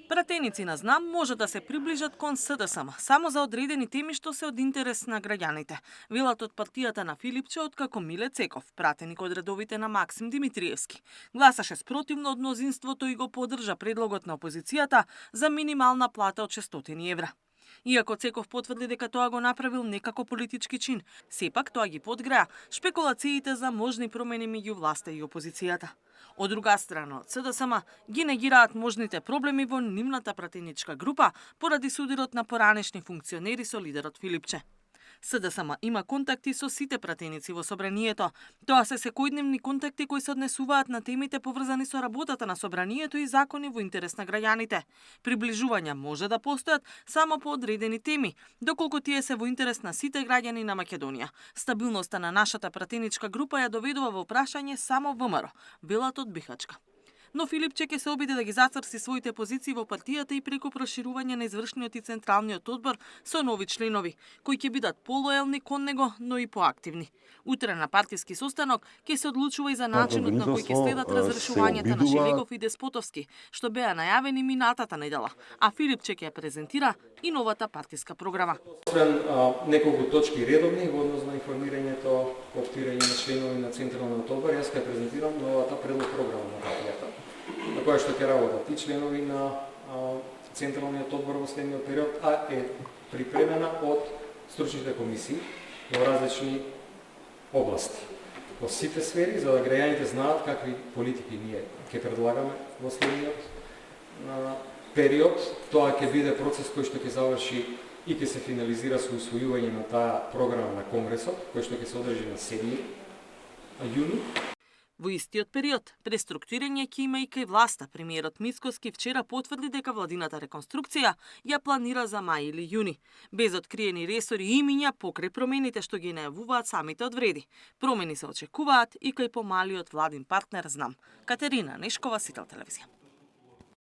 Пратеници на Знам може да се приближат кон СДСМ само за одредени теми што се од интерес на граѓаните. Велат од партијата на Филипче, откако Миле Цеков, пратеник од редовите на Максим Димитриевски, гласаше спротивно од мнозинството и го поддржа предлогот на опозицијата за минимална плата од 600 евра. Иако Цеков потврди дека тоа го направил некако политички чин, сепак тоа ги подгреа шпекулациите за можни промени меѓу власта и опозицијата. Од друга страна, од СДСМ ги негираат можните проблеми во нивната пратеничка група поради судирот на поранешни функционери со лидерот Филипче. СДСМ има контакти со сите пратеници во собранието. Тоа се секојдневни контакти кои се однесуваат на темите поврзани со работата на собранието и закони во интерес на граѓаните. Приближувања може да постојат само по одредени теми, доколку тие се во интерес на сите граѓани на Македонија. Стабилноста на нашата пратеничка група ја доведува во прашање само ВМРО, велат од Бихачка. Но Филипче ќе се обиде да ги зацрси своите позиции во партијата и преку проширување на извршниот и централниот одбор со нови членови, кои ќе бидат полоелни кон него, но и поактивни. Утре на партиски состанок ќе се одлучува и за начинот на кој ќе следат разрешувањата на Шелегов и Деспотовски, што беа најавени минатата недела, а Филипче ќе презентира и новата партиска програма. Освен неколку точки редовни во однос на информирањето, оптирање на членови на Централниот одбор, јас ќе презентирам новата предлог програма на партијата, на која што ќе работат и членови на Централниот одбор во следниот период, а е припремена од стручните комисии во различни области, во сите сфери, за да граѓаните знаат какви политики ние ќе предлагаме во следниот период. Тоа ќе биде процес кој што ќе заврши и ќе се финализира со усвојување на таа програма на Конгресот, кој што ќе се одржи на 7 јуни. Во истиот период, преструктурирање ќе има и кај власта. Премиерот Мицкоски вчера потврди дека владината реконструкција ја планира за мај или јуни, без откриени ресори и имиња покрај промените што ги најавуваат самите одвреди. Промени се очекуваат и кај помалиот владин партнер Знам. Катерина Нешкова, Сител телевизија.